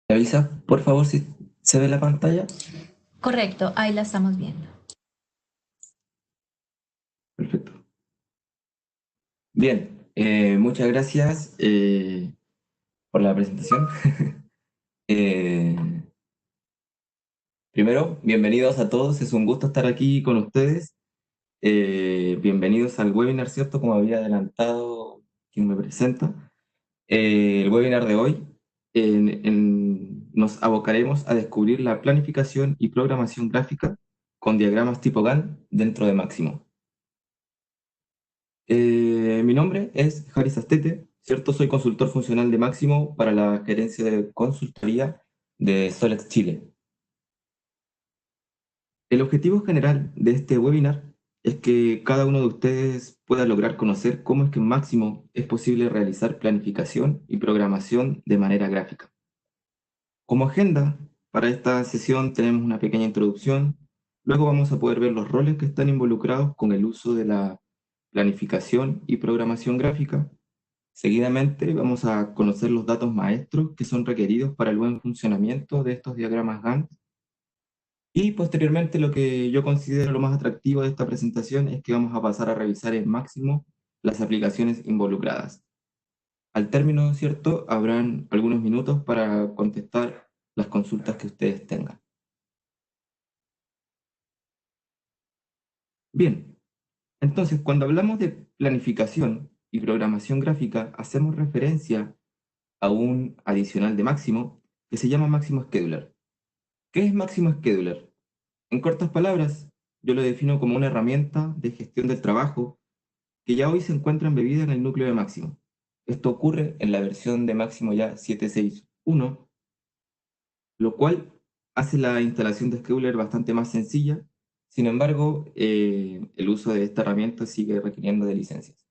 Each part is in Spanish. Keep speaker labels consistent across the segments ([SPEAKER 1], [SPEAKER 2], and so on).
[SPEAKER 1] ¿Me avisa, por favor, si se ve la pantalla?
[SPEAKER 2] Correcto, ahí la estamos viendo.
[SPEAKER 1] Perfecto. Bien, muchas gracias por la presentación. Eh, Primero, bienvenidos a todos, es un gusto estar aquí con ustedes. Bienvenidos al webinar, ¿cierto? Como había adelantado quien me presenta. El webinar de hoy nos abocaremos a descubrir la planificación y programación gráfica con diagramas tipo Gantt dentro de Máximo. Mi nombre es Haris Astete, ¿cierto? Soy consultor funcional de Máximo para la gerencia de consultoría de Solex Chile. El objetivo general de este webinar es que cada uno de ustedes pueda lograr conocer cómo es que en Máximo es posible realizar planificación y programación de manera gráfica. Como agenda, para esta sesión tenemos una pequeña introducción, luego vamos a poder ver los roles que están involucrados con el uso de la planificación y programación gráfica. Seguidamente vamos a conocer los datos maestros que son requeridos para el buen funcionamiento de estos diagramas Gantt. Y posteriormente lo que yo considero lo más atractivo de esta presentación es que vamos a pasar a revisar en Máximo las aplicaciones involucradas. Al término, ¿cierto? Habrán algunos minutos para contestar las consultas que ustedes tengan. Bien, entonces cuando hablamos de planificación y programación gráfica, hacemos referencia a un adicional de Máximo que se llama Máximo Scheduler. ¿Qué es Máximo Scheduler? En cortas palabras, yo lo defino como una herramienta de gestión del trabajo que ya hoy se encuentra embebida en el núcleo de Máximo. Esto ocurre en la versión de Máximo ya 7.6.1, lo cual hace la instalación de Scheduler bastante más sencilla. Sin embargo, el uso de esta herramienta sigue requiriendo de licencias.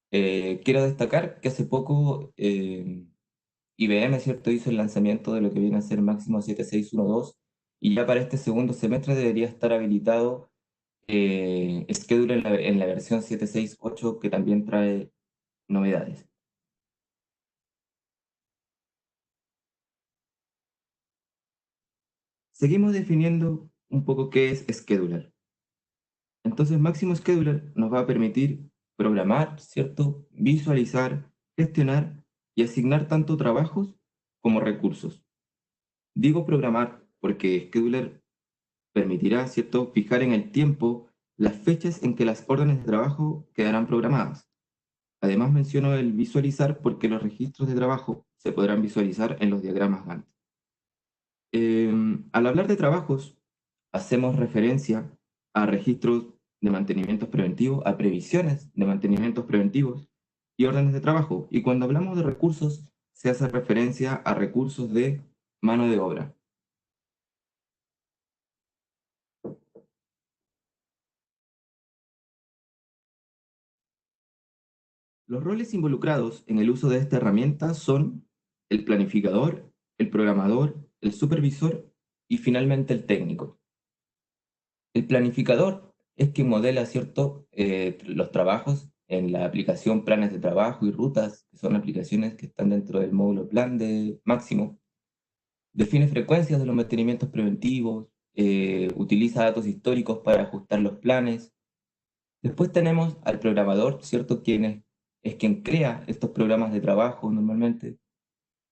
[SPEAKER 1] Quiero destacar que hace poco IBM, ¿cierto?, hizo el lanzamiento de lo que viene a ser Máximo 7612 y ya para este segundo semestre debería estar habilitado Schedule en la versión 768 que también trae novedades. Seguimos definiendo un poco qué es Scheduler. Entonces Máximo Scheduler nos va a permitir programar, ¿cierto?, visualizar, gestionar y asignar tanto trabajos como recursos. Digo programar porque Scheduler permitirá, ¿cierto?, fijar en el tiempo las fechas en que las órdenes de trabajo quedarán programadas. Además menciono el visualizar porque los registros de trabajo se podrán visualizar en los diagramas Gantt. Al hablar de trabajos, hacemos referencia a registros de mantenimientos preventivos, a previsiones de mantenimientos preventivos y órdenes de trabajo. Y cuando hablamos de recursos, se hace referencia a recursos de mano de obra. Los roles involucrados en el uso de esta herramienta son el planificador, el programador, el supervisor y finalmente el técnico. El planificador es quien modela, ¿cierto?, los trabajos en la aplicación planes de trabajo y rutas, que son aplicaciones que están dentro del módulo plan de Máximo. Define frecuencias de los mantenimientos preventivos, utiliza datos históricos para ajustar los planes. Después tenemos al programador, ¿cierto?, es quien crea estos programas de trabajo normalmente,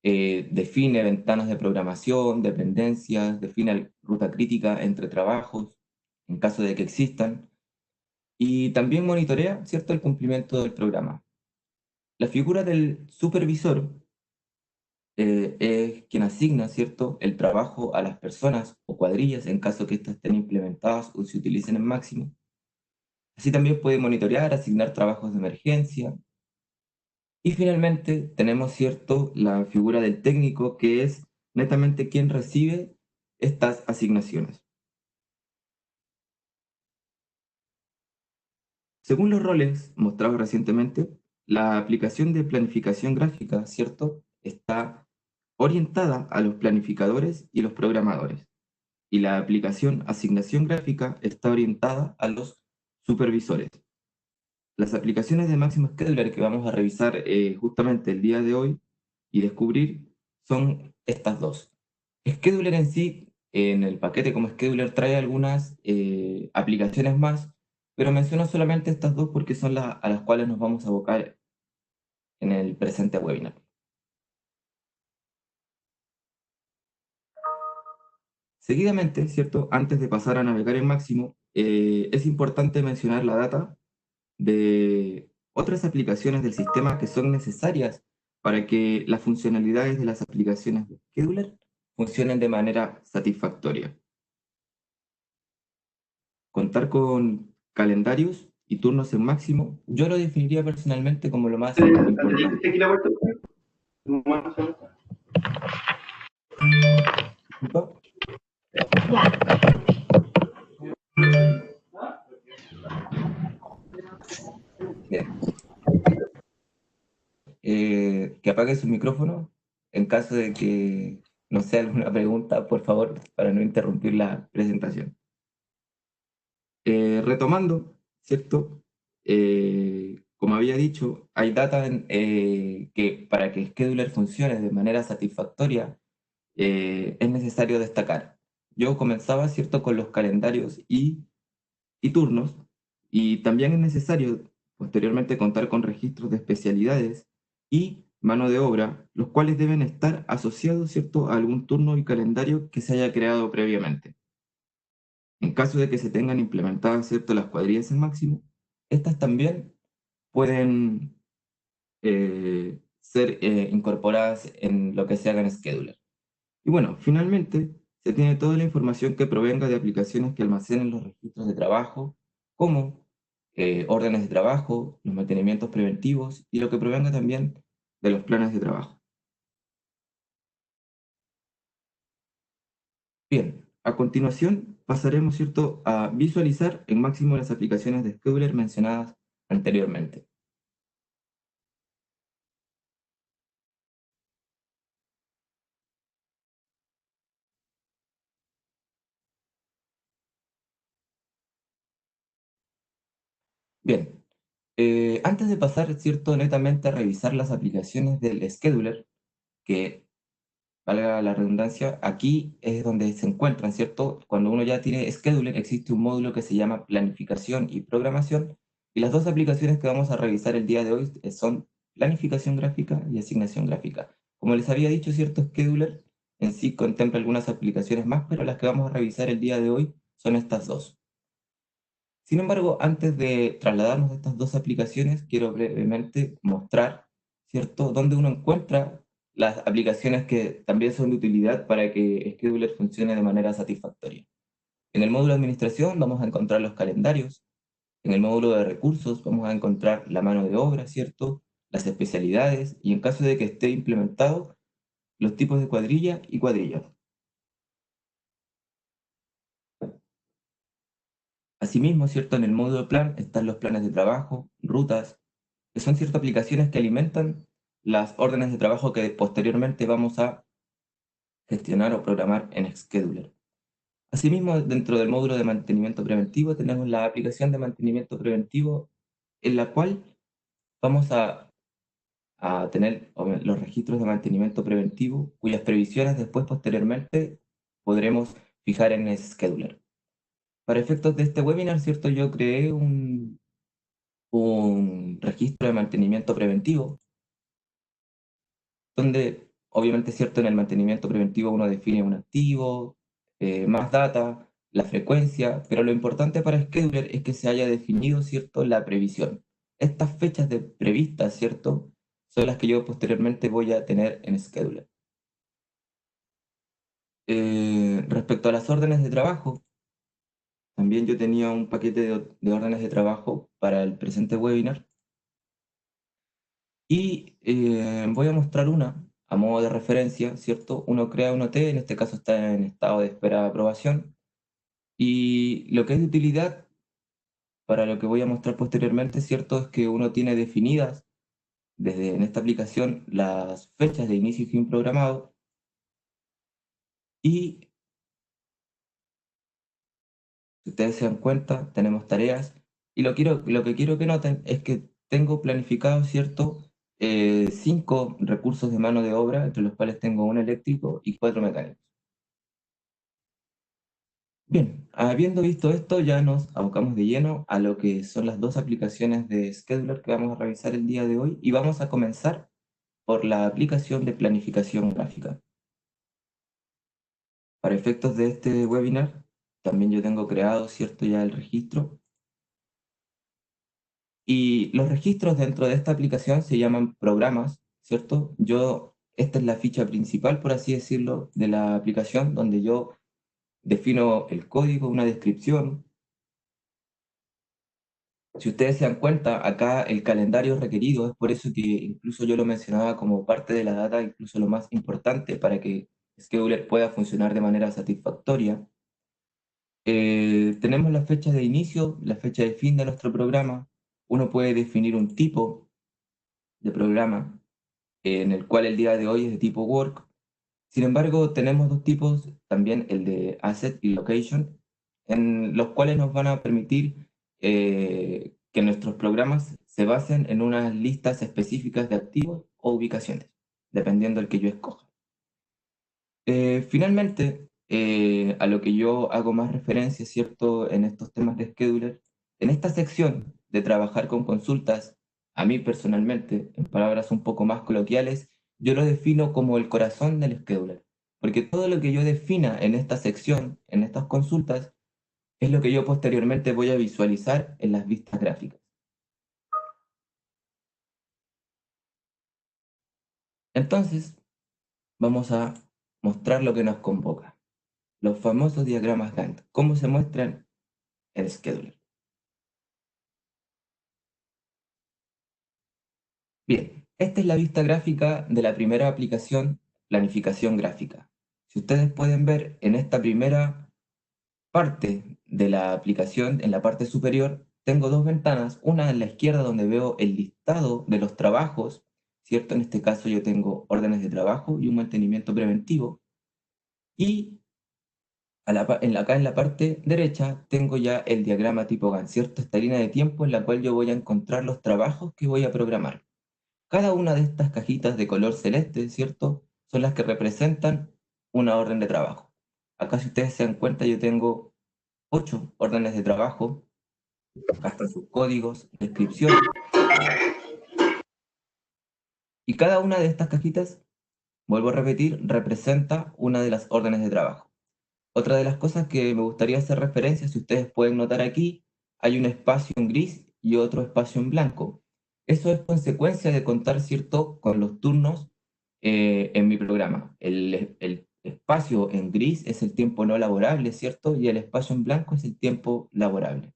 [SPEAKER 1] define ventanas de programación, dependencias, define ruta crítica entre trabajos, en caso de que existan, y también monitorea, ¿cierto?, el cumplimiento del programa. La figura del supervisor es quien asigna, ¿cierto?, el trabajo a las personas o cuadrillas en caso que éstas estén implementadas o se utilicen en Máximo. Así también puede monitorear, asignar trabajos de emergencia. Y finalmente tenemos, ¿cierto?, la figura del técnico, que es netamente quien recibe estas asignaciones. Según los roles mostrados recientemente, la aplicación de planificación gráfica, ¿cierto?, está orientada a los planificadores y los programadores. Y la aplicación asignación gráfica está orientada a los supervisores. Las aplicaciones de Máximo Scheduler que vamos a revisar justamente el día de hoy y descubrir son estas dos. Scheduler en sí, en el paquete como Scheduler trae algunas aplicaciones más, pero menciono solamente estas dos porque son a las cuales nos vamos a abocar en el presente webinar. Seguidamente, ¿cierto? Antes de pasar a navegar en Máximo, es importante mencionar la data de otras aplicaciones del sistema que son necesarias para que las funcionalidades de las aplicaciones de Scheduler funcionen de manera satisfactoria. Contar con calendarios y turnos en Máximo, yo lo definiría personalmente como lo más importante. Disculpa. Bien. Que apague su micrófono en caso de que no sea alguna pregunta, por favor, para no interrumpir la presentación. Retomando, ¿cierto? Como había dicho, hay data que para que Scheduler funcione de manera satisfactoria es necesario destacar. Yo comenzaba, ¿cierto?, con los calendarios y turnos, y también es necesario posteriormente contar con registros de especialidades y mano de obra, los cuales deben estar asociados, ¿cierto?, a algún turno y calendario que se haya creado previamente. En caso de que se tengan implementadas, ¿cierto?, las cuadrillas en máximo, estas también pueden ser incorporadas en lo que se haga en Scheduler. Y bueno, finalmente se tiene toda la información que provenga de aplicaciones que almacenen los registros de trabajo, como órdenes de trabajo, los mantenimientos preventivos y lo que provenga también de los planes de trabajo. Bien, a continuación pasaremos, ¿cierto?, a visualizar en máximo las aplicaciones de Scheduler mencionadas anteriormente. Bien, antes de pasar, ¿cierto?, netamente a revisar las aplicaciones del Scheduler, que valga la redundancia, aquí es donde se encuentran, ¿cierto? Cuando uno ya tiene Scheduler, existe un módulo que se llama Planificación y Programación, y las dos aplicaciones que vamos a revisar el día de hoy son Planificación Gráfica y Asignación Gráfica. Como les había dicho, ¿cierto? Scheduler en sí contempla algunas aplicaciones más, pero las que vamos a revisar el día de hoy son estas dos. Sin embargo, antes de trasladarnos a estas dos aplicaciones, quiero brevemente mostrar, ¿cierto?, dónde uno encuentra las aplicaciones que también son de utilidad para que Scheduler funcione de manera satisfactoria. En el módulo de administración vamos a encontrar los calendarios, en el módulo de recursos vamos a encontrar la mano de obra, ¿cierto?, las especialidades y en caso de que esté implementado, los tipos de cuadrilla y cuadrilla. Asimismo, ¿cierto?, en el módulo de plan están los planes de trabajo, rutas, que son ciertas aplicaciones que alimentan las órdenes de trabajo que posteriormente vamos a gestionar o programar en Scheduler. Asimismo, dentro del módulo de mantenimiento preventivo tenemos la aplicación de mantenimiento preventivo en la cual vamos a tener los registros de mantenimiento preventivo cuyas previsiones después posteriormente podremos fijar en Scheduler. Para efectos de este webinar, ¿cierto? Yo creé un registro de mantenimiento preventivo donde obviamente, cierto, en el mantenimiento preventivo uno define un activo, más data, la frecuencia, pero lo importante para Scheduler es que se haya definido, cierto, la previsión. Estas fechas previstas, cierto, son las que yo posteriormente voy a tener en Scheduler. Respecto a las órdenes de trabajo, también yo tenía un paquete de órdenes de trabajo para el presente webinar y voy a mostrar una a modo de referencia, ¿cierto? Uno crea un OT, en este caso está en estado de espera de aprobación, y lo que es de utilidad para lo que voy a mostrar posteriormente, ¿cierto? Es que uno tiene definidas desde en esta aplicación las fechas de inicio y fin programado, y si ustedes se dan cuenta, tenemos tareas, y lo que quiero que noten es que tengo planificado, ¿cierto? 5 recursos de mano de obra, entre los cuales tengo un eléctrico y 4 mecánicos. Bien, habiendo visto esto, ya nos abocamos de lleno a lo que son las dos aplicaciones de Scheduler que vamos a revisar el día de hoy y vamos a comenzar por la aplicación de planificación gráfica. Para efectos de este webinar, también yo tengo creado, ¿cierto?, ya el registro. Y los registros dentro de esta aplicación se llaman programas, ¿cierto? Esta es la ficha principal, por así decirlo, de la aplicación, donde yo defino el código, una descripción. Si ustedes se dan cuenta, acá el calendario es requerido, es por eso que incluso yo lo mencionaba como parte de la data, incluso lo más importante para que Scheduler pueda funcionar de manera satisfactoria. Tenemos la fecha de inicio, la fecha de fin de nuestro programa. Uno puede definir un tipo de programa en el cual el día de hoy es de tipo work. Sin embargo, tenemos dos tipos, también el de asset y location, en los cuales nos van a permitir que nuestros programas se basen en unas listas específicas de activos o ubicaciones, dependiendo del que yo escoja. Finalmente, a lo que yo hago más referencia, ¿cierto?, en estos temas de scheduler, en esta sección de trabajar con consultas, a mí personalmente, en palabras un poco más coloquiales, yo lo defino como el corazón del scheduler, porque todo lo que yo defina en esta sección, en estas consultas, es lo que yo posteriormente voy a visualizar en las vistas gráficas. Entonces, vamos a mostrar lo que nos convoca, los famosos diagramas Gantt, cómo se muestran en Scheduler. Bien, esta es la vista gráfica de la primera aplicación, planificación gráfica. Si ustedes pueden ver en esta primera parte de la aplicación, en la parte superior, tengo dos ventanas, una en la izquierda donde veo el listado de los trabajos, ¿cierto? En este caso yo tengo órdenes de trabajo y un mantenimiento preventivo, y acá en la parte derecha tengo ya el diagrama tipo Gantt, ¿cierto? Esta línea de tiempo en la cual yo voy a encontrar los trabajos que voy a programar. Cada una de estas cajitas de color celeste, ¿cierto?, son las que representan una orden de trabajo. Acá, si ustedes se dan cuenta, yo tengo 8 órdenes de trabajo, acá están sus códigos, descripción, y cada una de estas cajitas, vuelvo a repetir, representa una de las órdenes de trabajo. Otra de las cosas que me gustaría hacer referencia, si ustedes pueden notar aquí, hay un espacio en gris y otro espacio en blanco. Eso es consecuencia de contar, ¿cierto?, con los turnos en mi programa. El espacio en gris es el tiempo no laborable, ¿cierto? Y el espacio en blanco es el tiempo laborable.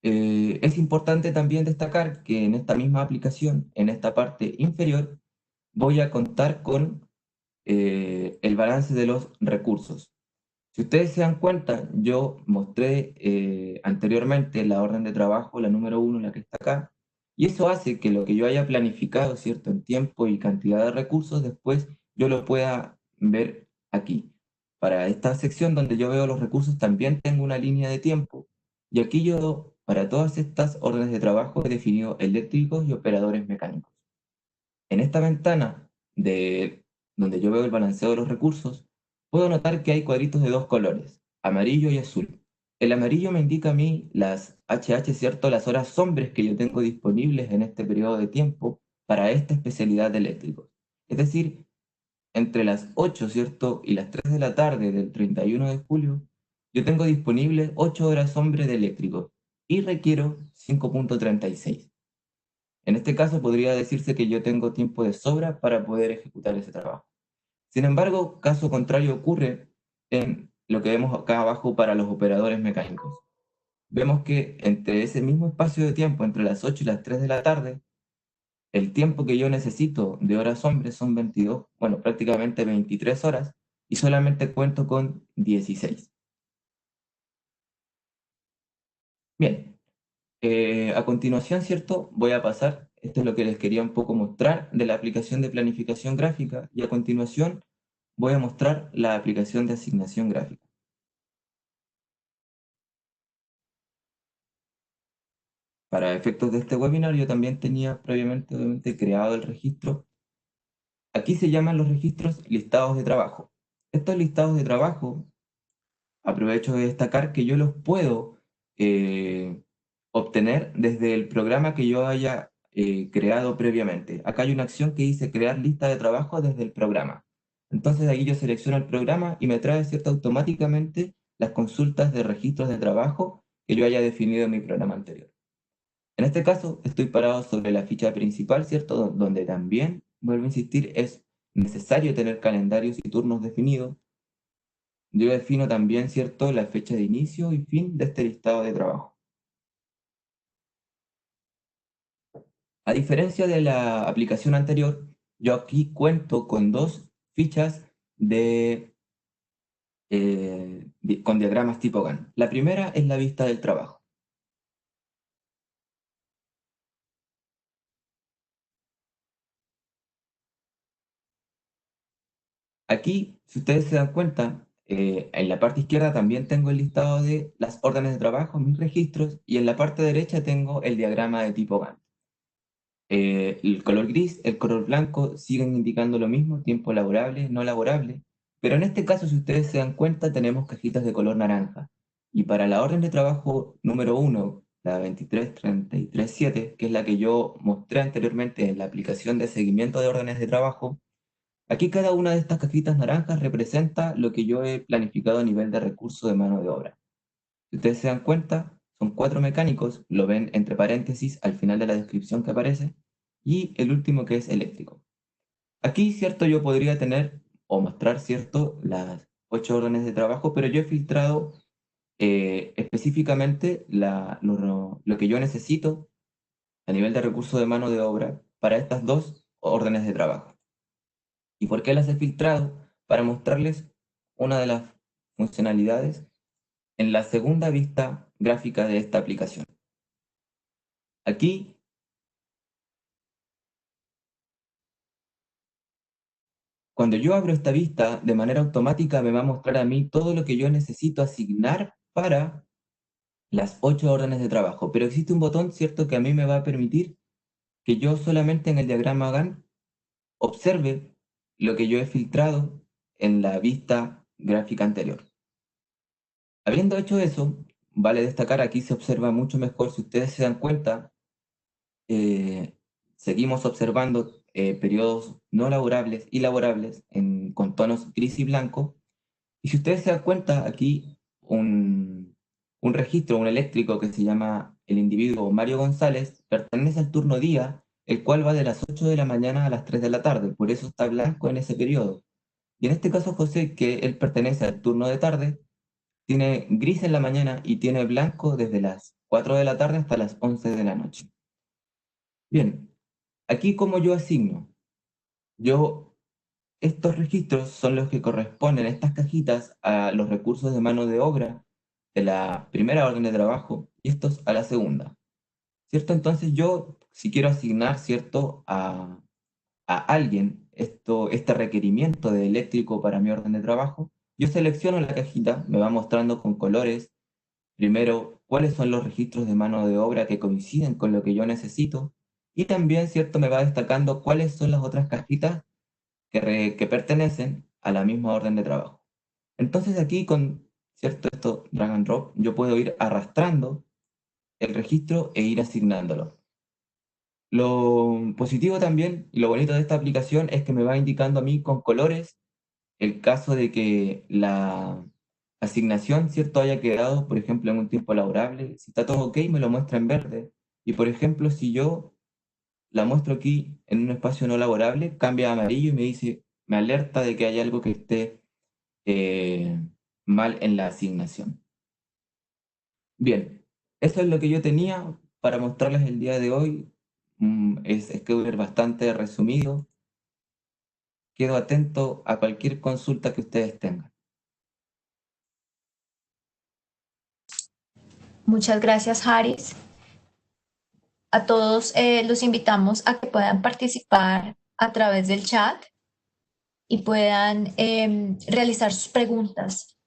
[SPEAKER 1] Es importante también destacar que en esta misma aplicación, en esta parte inferior, voy a contar con el balance de los recursos. Si ustedes se dan cuenta, yo mostré anteriormente la orden de trabajo, la número 1, la que está acá, y eso hace que lo que yo haya planificado, ¿cierto?, en tiempo y cantidad de recursos, después yo lo pueda ver aquí. Para esta sección donde yo veo los recursos también tengo una línea de tiempo, y aquí yo, para todas estas órdenes de trabajo, he definido eléctricos y operadores mecánicos. En esta ventana donde yo veo el balanceo de los recursos, puedo notar que hay cuadritos de dos colores, amarillo y azul. El amarillo me indica a mí las HH, ¿cierto? Las horas sombres que yo tengo disponibles en este periodo de tiempo para esta especialidad de eléctricos. Es decir, entre las 8, ¿cierto?, y las 3 de la tarde del 31 de julio, yo tengo disponibles 8 horas sombres de eléctricos y requiero 5.36. En este caso podría decirse que yo tengo tiempo de sobra para poder ejecutar ese trabajo. Sin embargo, caso contrario ocurre en lo que vemos acá abajo para los operadores mecánicos. Vemos que entre ese mismo espacio de tiempo, entre las 8 y las 3 de la tarde, el tiempo que yo necesito de horas hombres son 22, bueno, prácticamente 23 horas, y solamente cuento con 16. Bien, a continuación, ¿cierto? Voy a pasar, esto es lo que les quería un poco mostrar de la aplicación de planificación gráfica, y a continuación voy a mostrar la aplicación de asignación gráfica. Para efectos de este webinar, yo también tenía previamente, obviamente, creado el registro. Aquí se llaman los registros listados de trabajo. Estos listados de trabajo aprovecho de destacar que yo los puedo eh, obtener desde el programa que yo haya creado previamente. Acá hay una acción que dice crear lista de trabajo desde el programa. Entonces ahí yo selecciono el programa y me trae, ¿cierto?, automáticamente las consultas de registros de trabajo que yo haya definido en mi programa anterior. En este caso, estoy parado sobre la ficha principal, ¿cierto? Donde también, vuelvo a insistir, es necesario tener calendarios y turnos definidos. Yo defino también, ¿cierto?, la fecha de inicio y fin de este listado de trabajo. A diferencia de la aplicación anterior, yo aquí cuento con dos fichas con diagramas tipo Gantt. La primera es la vista del trabajo. Aquí, si ustedes se dan cuenta, en la parte izquierda también tengo el listado de las órdenes de trabajo, mis registros, y en la parte derecha tengo el diagrama de tipo Gantt. El color gris, el color blanco siguen indicando lo mismo, tiempo laborable, no laborable, pero en este caso, si ustedes se dan cuenta, tenemos cajitas de color naranja. Y para la orden de trabajo número uno, la 23337, que es la que yo mostré anteriormente en la aplicación de seguimiento de órdenes de trabajo, aquí cada una de estas cajitas naranjas representa lo que yo he planificado a nivel de recurso de mano de obra. Si ustedes se dan cuenta, son cuatro mecánicos, lo ven entre paréntesis al final de la descripción que aparece, y el último que es eléctrico. Aquí, cierto, yo podría tener o mostrar, cierto, las 8 órdenes de trabajo, pero yo he filtrado específicamente lo que yo necesito a nivel de recurso de mano de obra para estas 2 órdenes de trabajo. ¿Y por qué las he filtrado? Para mostrarles una de las funcionalidades en la segunda vista gráfica de esta aplicación. Aquí, cuando yo abro esta vista, de manera automática me va a mostrar a mí todo lo que yo necesito asignar para las 8 órdenes de trabajo. Pero existe un botón, ¿cierto?, que a mí me va a permitir que yo solamente en el diagrama Gantt observe lo que yo he filtrado en la vista gráfica anterior. Habiendo hecho eso, vale destacar, aquí se observa mucho mejor, si ustedes se dan cuenta, eh, seguimos observando periodos no laborables y laborables con tonos gris y blanco. Y si ustedes se dan cuenta, aquí un registro, un eléctrico que se llama el individuo Mario González, pertenece al turno día, el cual va de las 8 de la mañana a las 3 de la tarde, por eso está blanco en ese periodo. Y en este caso, José, que él pertenece al turno de tarde, tiene gris en la mañana y tiene blanco desde las 4 de la tarde hasta las 11 de la noche. Bien, aquí como yo asigno, yo estos registros son los que corresponden, estas cajitas, a los recursos de mano de obra de la primera orden de trabajo y estos a la segunda, ¿cierto? Entonces yo, si quiero asignar, ¿cierto?, a alguien este requerimiento de eléctrico para mi orden de trabajo, yo selecciono la cajita, me va mostrando con colores, primero, cuáles son los registros de mano de obra que coinciden con lo que yo necesito, y también, ¿cierto?, me va destacando cuáles son las otras cajitas que pertenecen a la misma orden de trabajo. Entonces aquí con, ¿cierto?, esto drag and drop, yo puedo ir arrastrando el registro e ir asignándolo. Lo positivo también y lo bonito de esta aplicación es que me va indicando a mí con colores el caso de que la asignación, ¿cierto?, haya quedado, por ejemplo, en un tiempo laborable. Si está todo ok, me lo muestra en verde. Y por ejemplo, si yo la muestro aquí en un espacio no laborable, cambia a amarillo y me dice, me alerta de que hay algo que esté eh, mal en la asignación. Bien, eso es lo que yo tenía para mostrarles el día de hoy. Es Scheduler bastante resumido. Quedo atento a cualquier consulta que ustedes tengan.
[SPEAKER 2] Muchas gracias, Haris. A todos los invitamos a que puedan participar a través del chat y puedan realizar sus preguntas.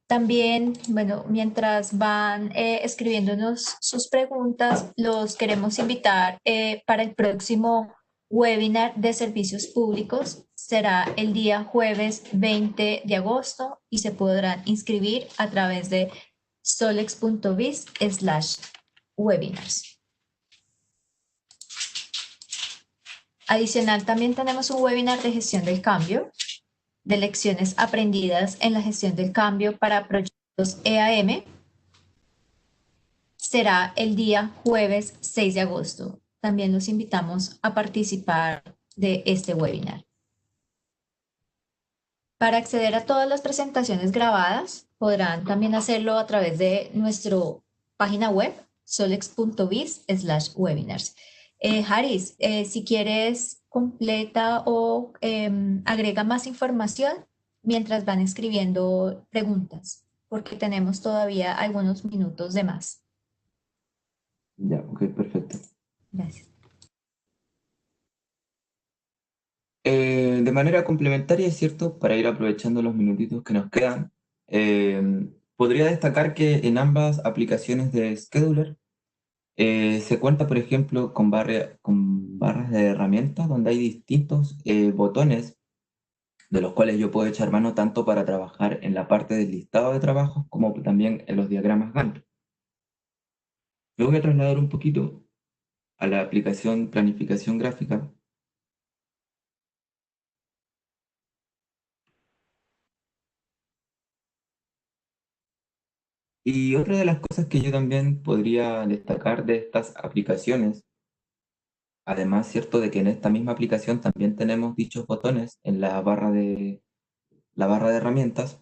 [SPEAKER 2] También, bueno, mientras van escribiéndonos sus preguntas, los queremos invitar para el próximo webinar de servicios públicos. será el día jueves 20 de agosto y se podrán inscribir a través de solex.biz/webinars. Adicional, también tenemos un webinar de gestión del cambio, de lecciones aprendidas en la gestión del cambio para proyectos EAM. Será el día jueves 6 de agosto. También los invitamos a participar de este webinar. Para acceder a todas las presentaciones grabadas, podrán también hacerlo a través de nuestra página web, solex.biz/webinars. Haris, si quieres, completa o agrega más información mientras van escribiendo preguntas, porque tenemos todavía algunos minutos de más.
[SPEAKER 1] Ya, ok, perfecto.
[SPEAKER 2] Gracias.
[SPEAKER 1] De manera complementaria, es cierto, para ir aprovechando los minutitos que nos quedan, podría destacar que en ambas aplicaciones de Scheduler se cuenta, por ejemplo, con barras de herramientas donde hay distintos botones de los cuales yo puedo echar mano tanto para trabajar en la parte del listado de trabajos como también en los diagramas Gantt. Me voy a trasladar un poquito a la aplicación Planificación Gráfica. Y otra de las cosas que yo también podría destacar de estas aplicaciones, además, cierto, de que en esta misma aplicación también tenemos dichos botones en la barra de herramientas,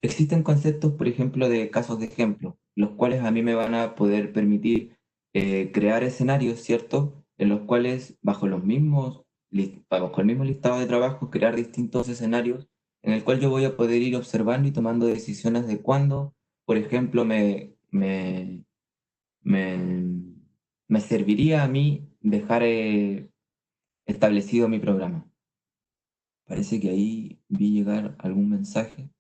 [SPEAKER 1] existen conceptos, por ejemplo, de casos de ejemplo, los cuales a mí me van a poder permitir crear escenarios, ¿cierto? En los cuales, bajo el mismo listado de trabajos, crear distintos escenarios en el cual yo voy a poder ir observando y tomando decisiones de cuándo, por ejemplo, me, me serviría a mí dejar establecido mi programa. Parece que ahí vi llegar algún mensaje.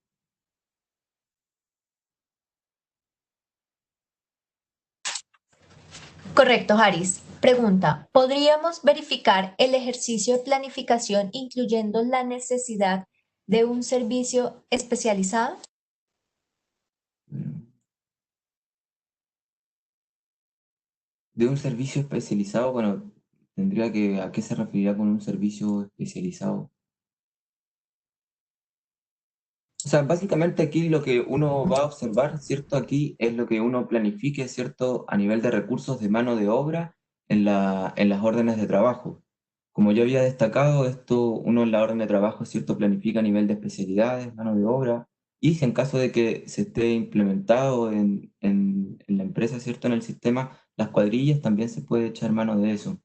[SPEAKER 2] Correcto, Haris. Pregunta, ¿podríamos verificar el ejercicio de planificación incluyendo la necesidad de un servicio especializado?
[SPEAKER 1] De un servicio especializado, bueno, tendría que, ¿a qué se referiría con un servicio especializado? O sea, básicamente aquí lo que uno va a observar, ¿cierto? Aquí es lo que uno planifique, ¿cierto? A nivel de recursos de mano de obra en las órdenes de trabajo. Como yo había destacado, esto uno en la orden de trabajo, ¿cierto? Planifica a nivel de especialidades, mano de obra, y si en caso de que se esté implementado en la empresa, ¿cierto? En el sistema, las cuadrillas también se puede echar mano de eso.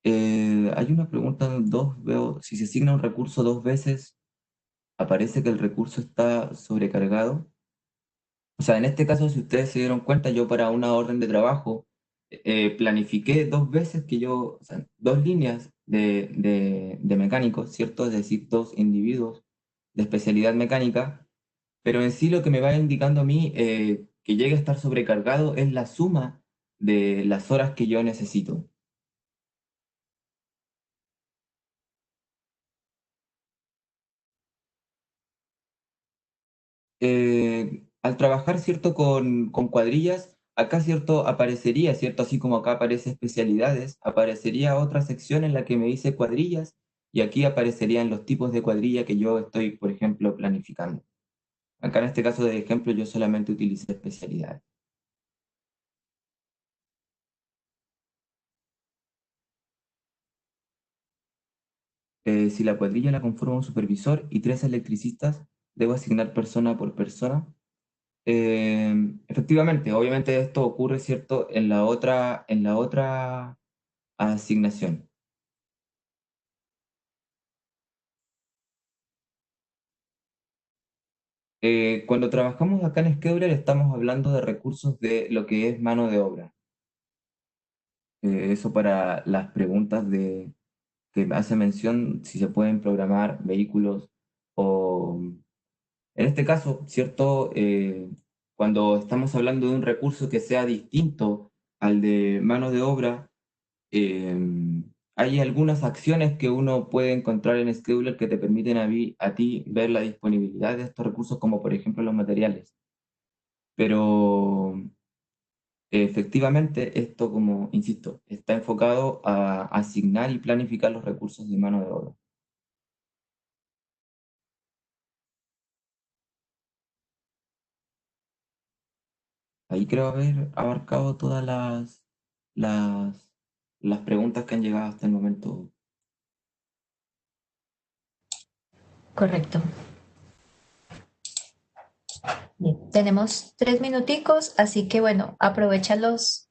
[SPEAKER 1] Hay una pregunta, dos, veo, si se asigna un recurso dos veces, aparece que el recurso está sobrecargado. O sea, en este caso, si ustedes se dieron cuenta, yo para una orden de trabajo planifiqué dos veces o sea, dos líneas de mecánicos, ¿cierto? Es decir, dos individuos de especialidad mecánica, pero en sí lo que me va indicando a mí que llegue a estar sobrecargado es la suma de las horas que yo necesito. Al trabajar, ¿cierto? Con cuadrillas, acá, ¿cierto? Aparecería, ¿cierto? Así como acá aparece especialidades, aparecería otra sección en la que me dice cuadrillas y aquí aparecerían los tipos de cuadrilla que yo estoy, por ejemplo, planificando. Acá en este caso de ejemplo yo solamente utilicé especialidades. Si la cuadrilla la conforma un supervisor y tres electricistas, debo asignar persona por persona. Efectivamente, obviamente esto ocurre, ¿cierto? En la otra asignación. Cuando trabajamos acá en Scheduler estamos hablando de recursos de lo que es mano de obra. Eso para las preguntas que hace mención si se pueden programar vehículos o, en este caso, ¿cierto? Cuando estamos hablando de un recurso que sea distinto al de mano de obra, eh, hay algunas acciones que uno puede encontrar en Scheduler que te permiten a ti ver la disponibilidad de estos recursos, como por ejemplo los materiales. Pero efectivamente esto, como insisto, está enfocado a asignar y planificar los recursos de mano de obra. Ahí creo haber abarcado todas las, las preguntas que han llegado hasta el momento.
[SPEAKER 2] Correcto. Bien, tenemos 3 minuticos, así que bueno, aprovéchalos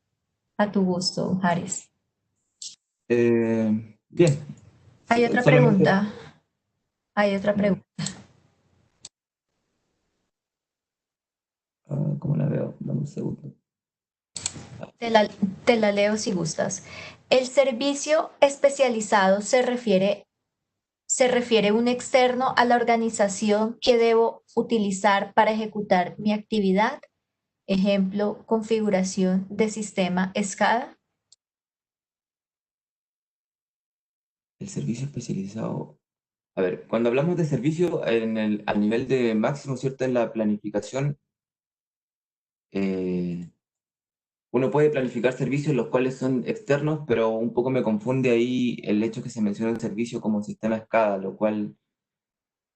[SPEAKER 2] a tu gusto, Ares.
[SPEAKER 1] Bien,
[SPEAKER 2] Hay otra
[SPEAKER 1] solamente,
[SPEAKER 2] pregunta. Hay otra pregunta.
[SPEAKER 1] ¿cómo la veo? Dame un segundo.
[SPEAKER 2] Te la, te la leo si gustas. El servicio especializado se refiere un externo a la organización que debo utilizar para ejecutar mi actividad. Ejemplo, configuración de sistema SCADA.
[SPEAKER 1] El servicio especializado. A ver, cuando hablamos de servicio al nivel de máximo, ¿cierto? En la planificación, eh, uno puede planificar servicios los cuales son externos, pero un poco me confunde ahí el hecho que se menciona el servicio como sistema SCADA, lo cual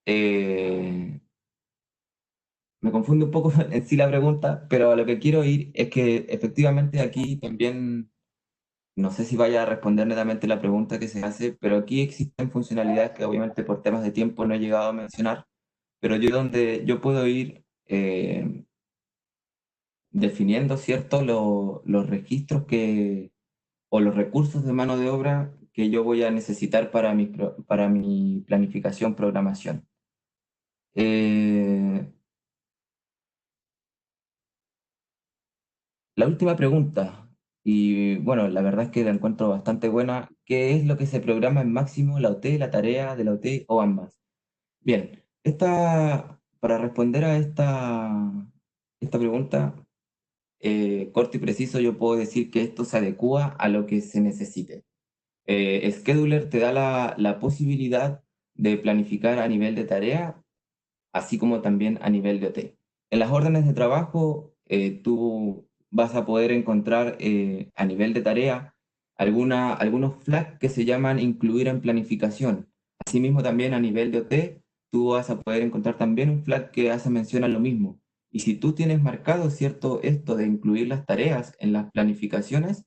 [SPEAKER 1] eh, me confunde un poco en sí la pregunta, pero a lo que quiero ir es que efectivamente aquí también, no sé si vaya a responder netamente la pregunta que se hace, pero aquí existen funcionalidades que obviamente por temas de tiempo no he llegado a mencionar, pero yo donde yo puedo ir definiendo, ¿cierto?, los registros o los recursos de mano de obra que yo voy a necesitar para mi planificación, programación. Eh, la última pregunta, y bueno, la verdad es que la encuentro bastante buena. ¿Qué es lo que se programa en máximo, la OT, la tarea de la OT o ambas? Bien, para responder a esta pregunta, corto y preciso, yo puedo decir que esto se adecúa a lo que se necesite. Scheduler te da la posibilidad de planificar a nivel de tarea, así como también a nivel de OT. En las órdenes de trabajo, tú vas a poder encontrar a nivel de tarea algunos flags que se llaman incluir en planificación. Asimismo, también a nivel de OT, tú vas a poder encontrar también un flag que hace mención a lo mismo. Y si tú tienes marcado, ¿cierto?, esto de incluir las tareas en las planificaciones,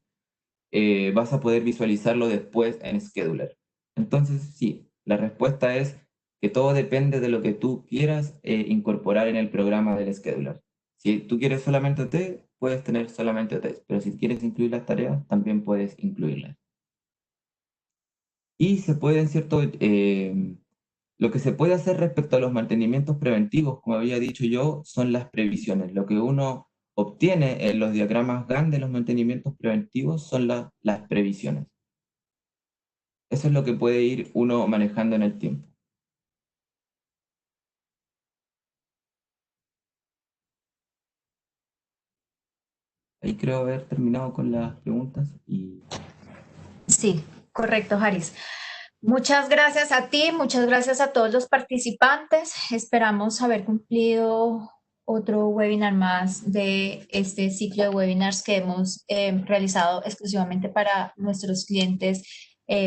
[SPEAKER 1] vas a poder visualizarlo después en Scheduler. Entonces, sí, la respuesta es que todo depende de lo que tú quieras incorporar en el programa del Scheduler. Si tú quieres solamente OT, puedes tener solamente OT, pero si quieres incluir las tareas, también puedes incluirlas. Y se pueden, ¿cierto? Lo que se puede hacer respecto a los mantenimientos preventivos, como había dicho yo, son las previsiones. Lo que uno obtiene en los diagramas GAN de los mantenimientos preventivos son las previsiones. Eso es lo que puede ir uno manejando en el tiempo. Ahí creo haber terminado con las preguntas y
[SPEAKER 2] Sí, correcto, Haris. Muchas gracias a ti, muchas gracias a todos los participantes. Esperamos haber cumplido otro webinar más de este ciclo de webinars que hemos realizado exclusivamente para nuestros clientes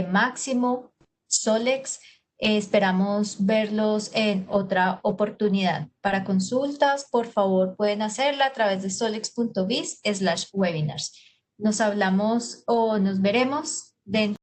[SPEAKER 2] Máximo, Solex. Esperamos verlos en otra oportunidad. Para consultas, por favor, pueden hacerla a través de solex.biz/webinars. Nos hablamos o nos veremos dentro